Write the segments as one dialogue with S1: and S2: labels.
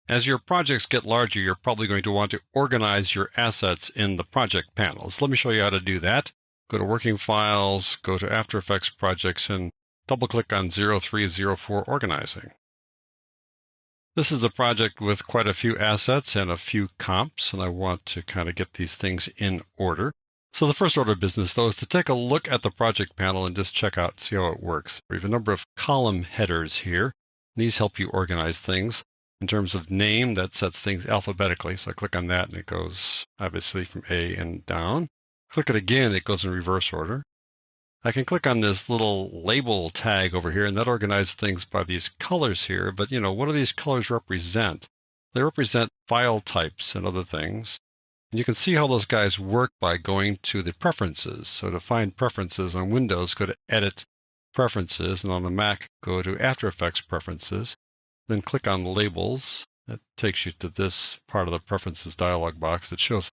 S1: As your projects get larger, you're probably going to want to organize your assets in the project panels. Let me show you how to do that. Go to Working Files, go to After Effects Projects, and double-click on 0304 Organizing. This is a project with quite a few assets and a few comps, and I want to kind of get these things in order. So the first order of business, though, is to take a look at the project panel and just check out, see how it works. We have a number of column headers here. These help you organize things. In terms of name, that sets things alphabetically. So I click on that and it goes obviously from A and down. Click it again, it goes in reverse order. I can click on this little label tag over here and that organizes things by these colors here. But what do these colors represent? They represent file types and other things. And you can see how those guys work by going to the preferences. So to find preferences on Windows, go to Edit, Preferences, and on the Mac, go to After Effects Preferences. Then click on Labels. That takes you to this part of the Preferences dialog box that shows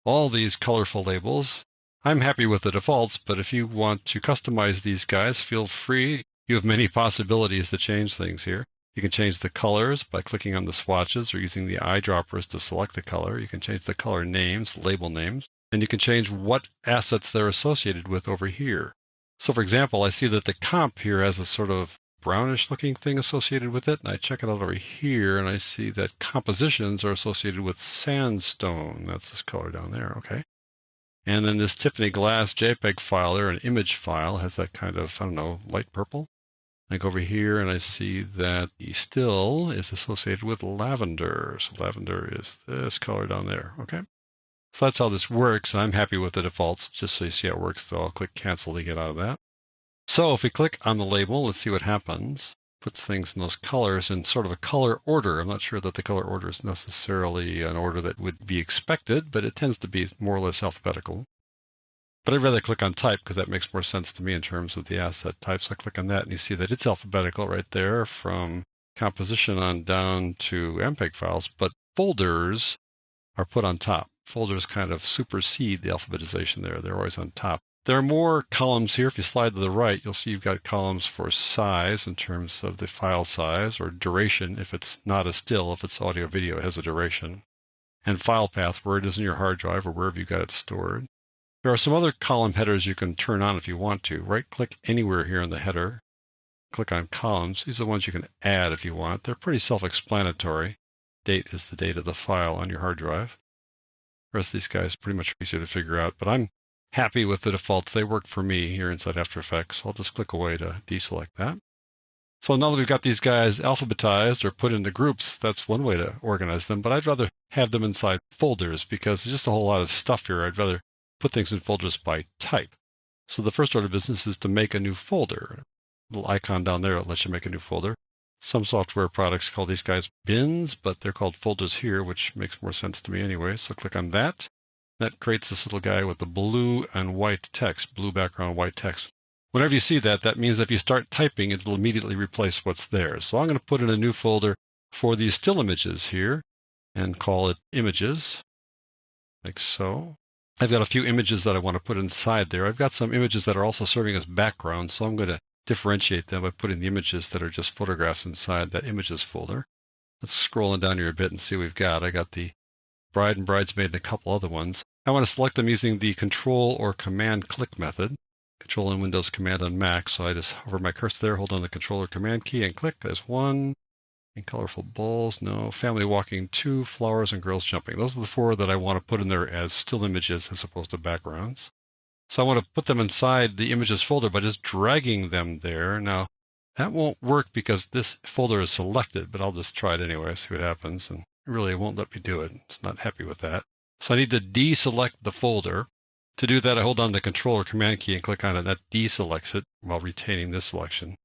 S1: all these colorful labels. I'm happy with the defaults, but if you want to customize these guys, feel free. You have many possibilities to change things here. You can change the colors by clicking on the swatches or using the eyedroppers to select the color. You can change the color names, label names, and you can change what assets they're associated with over here. So for example, I see that the comp here has a sort of brownish looking thing associated with it, and I check it out over here and I see that compositions are associated with sandstone. That's this color down there, okay. And then this Tiffany glass JPEG file there, an image file, has that kind of, light purple. I go over here and I see that the still is associated with lavender. So lavender is this color down there, okay. So that's how this works, and I'm happy with the defaults. Just so you see how it works, though, I'll click cancel to get out of that. So if we click on the label, let's see what happens. Puts things in those colors in sort of a color order. I'm not sure that the color order is necessarily an order that would be expected, but it tends to be more or less alphabetical. But I'd rather click on type because that makes more sense to me in terms of the asset type. So I click on that and you see that it's alphabetical right there from composition on down to MPEG files, but folders are put on top. Folders kind of supersede the alphabetization there. They're always on top. There are more columns here. If you slide to the right, you'll see you've got columns for size in terms of the file size, or duration if it's not a still. If it's audio video, it has a duration. And file path, where it is in your hard drive or wherever you got it stored. There are some other column headers you can turn on if you want to. Right-click anywhere here in the header. Click on columns. These are the ones you can add if you want. They're pretty self-explanatory. Date is the date of the file on your hard drive. The rest of these guys are pretty much easier to figure out, but I'm happy with the defaults. They work for me here inside After Effects. I'll just click away to deselect that. So now that we've got these guys alphabetized or put into groups, that's one way to organize them, but I'd rather have them inside folders because there's just a whole lot of stuff here. I'd rather put things in folders by type. So the first order of business is to make a new folder. A little icon down there that lets you make a new folder. Some software products call these guys bins, but they're called folders here, which makes more sense to me anyway. So click on that. That creates this little guy with the blue and white text, blue background, white text. Whenever you see that, that means if you start typing, it'll immediately replace what's there. So I'm going to put in a new folder for these still images here and call it images, like so. I've got a few images that I want to put inside there. I've got some images that are also serving as background, so I'm going to differentiate them by putting the images that are just photographs inside that images folder. Let's scroll down here a bit and see what we've got. I got the bride and bridesmaid and a couple other ones. I want to select them using the Control or Command click method. Control on Windows, Command on Mac. So I just hover my cursor there, hold on the Control or Command key and click. There's one. And colorful bowls, no. Family walking, 2. Flowers and girls jumping. Those are the 4 that I want to put in there as still images as opposed to backgrounds. So I want to put them inside the images folder by just dragging them there. Now, that won't work because this folder is selected, but I'll just try it anyway, see what happens. And really, it won't let me do it. It's not happy with that. So I need to deselect the folder. To do that, I hold down the Control or Command key and click on it. That deselects it while retaining this selection.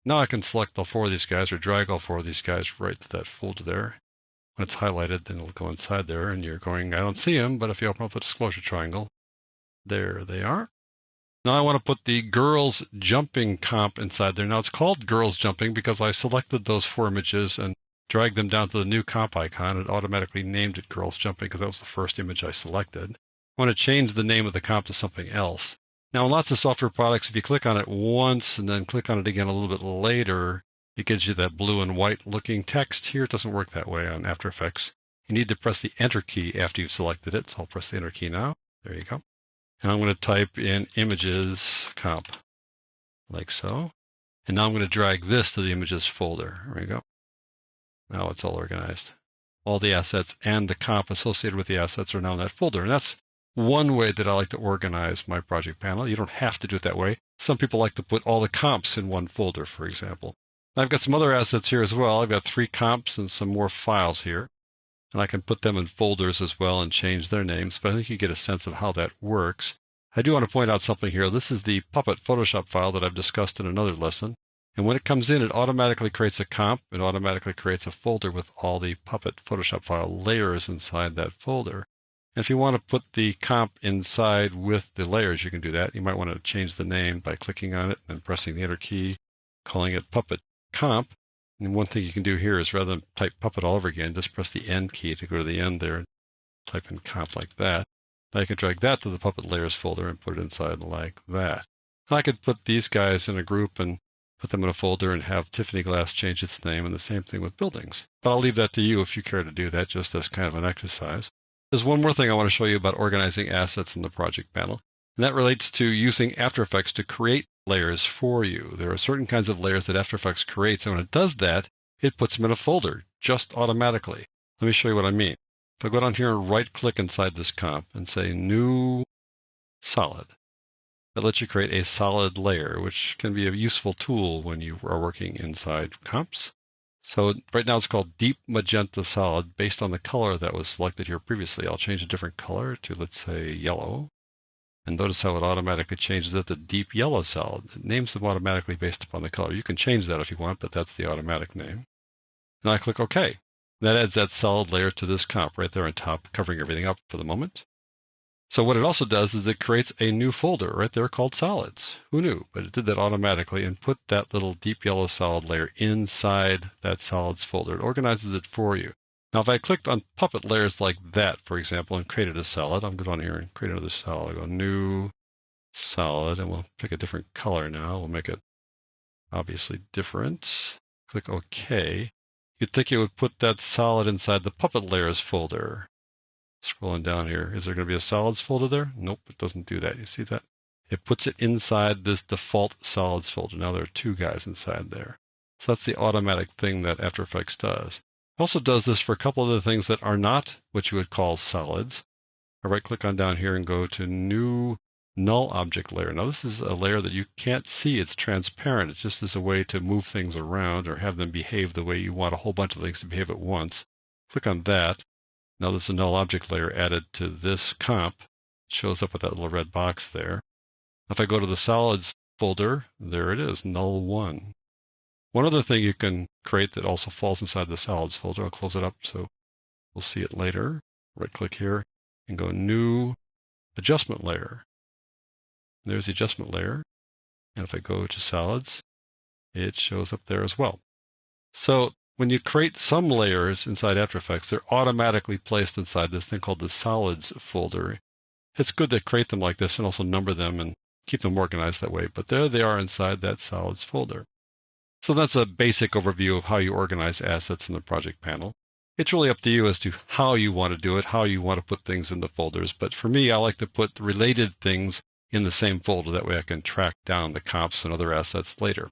S1: Now I can select all 4 of these guys or drag all 4 of these guys right to that folder there. When it's highlighted, then it'll go inside there and you're going, I don't see them, but if you open up the disclosure triangle, there they are. Now I want to put the girls jumping comp inside there. Now it's called girls jumping because I selected those 4 images and dragged them down to the new comp icon. It automatically named it girls jumping because that was the first image I selected. I want to change the name of the comp to something else. Now, in lots of software products, if you click on it once and then click on it again a little bit later, It gives you that blue and white looking text here. It doesn't work that way on After Effects. You need to press the Enter key after you've selected it. So I'll press the Enter key now. There you go. And I'm going to type in images comp, like so. And now I'm going to drag this to the images folder. There we go. Now it's all organized. All the assets and the comp associated with the assets are now in that folder. And that's one way that I like to organize my project panel. You don't have to do it that way. Some people like to put all the comps in one folder, for example. I've got some other assets here as well. I've got 3 comps and some more files here. And I can put them in folders as well and change their names, but I think you get a sense of how that works. I do want to point out something here. This is the Puppet Photoshop file that I've discussed in another lesson. And when it comes in, it automatically creates a comp. It automatically creates a folder with all the Puppet Photoshop file layers inside that folder. And if you want to put the comp inside with the layers, you can do that. You might want to change the name by clicking on it and pressing the Enter key, calling it Puppet Comp. And one thing you can do here is rather than type Puppet all over again, just press the End key to go to the end there and type in comp like that. Now you can drag that to the Puppet Layers folder and put it inside like that. And I could put these guys in a group and put them in a folder and have Tiffany Glass change its name, and the same thing with buildings. But I'll leave that to you if you care to do that, just as kind of an exercise. There's one more thing I want to show you about organizing assets in the project panel, and that relates to using After Effects to create layers for you. There are certain kinds of layers that After Effects creates, and when it does that, it puts them in a folder just automatically. Let me show you what I mean. If I go down here and right-click inside this comp and say New Solid, that lets you create a solid layer, which can be a useful tool when you are working inside comps. So right now it's called Deep Magenta Solid based on the color that was selected here previously. I'll change a different color to, let's say, yellow. And notice how it automatically changes it to Deep Yellow Solid. It names them automatically based upon the color. You can change that if you want, but that's the automatic name. And I click OK. That adds that solid layer to this comp right there on top, covering everything up for the moment. So what it also does is it creates a new folder right there called Solids. Who knew? But it did that automatically and put that little Deep Yellow Solid layer inside that Solids folder. It organizes it for you. Now, if I clicked on Puppet layers like that, for example, and created a solid, I'm going to go down here and create another solid. I'll go New Solid, and we'll pick a different color now. We'll make it obviously different. Click OK. You'd think it would put that solid inside the Puppet layers folder. Scrolling down here, is there going to be a solids folder there? Nope, it doesn't do that. You see that? It puts it inside this default solids folder. Now there are 2 guys inside there. So that's the automatic thing that After Effects does. It also does this for a couple of other things that are not what you would call solids. I right-click on down here and go to New Null Object Layer. Now this is a layer that you can't see. It's transparent. It's just as a way to move things around or have them behave the way you want a whole bunch of things to behave at once. Click on that. Now there's a null object layer added to this comp. It shows up with that little red box there. If I go to the solids folder, there it is, null 1. One other thing you can create that also falls inside the solids folder, I'll close it up so we'll see it later. Right click here and go New Adjustment Layer. There's the adjustment layer. And if I go to solids, it shows up there as well. So when you create some layers inside After Effects, they're automatically placed inside this thing called the Solids folder. It's good to create them like this and also number them and keep them organized that way, but there they are inside that Solids folder. So that's a basic overview of how you organize assets in the project panel. It's really up to you as to how you want to do it, how you want to put things in the folders, but for me, I like to put related things in the same folder. That way I can track down the comps and other assets later.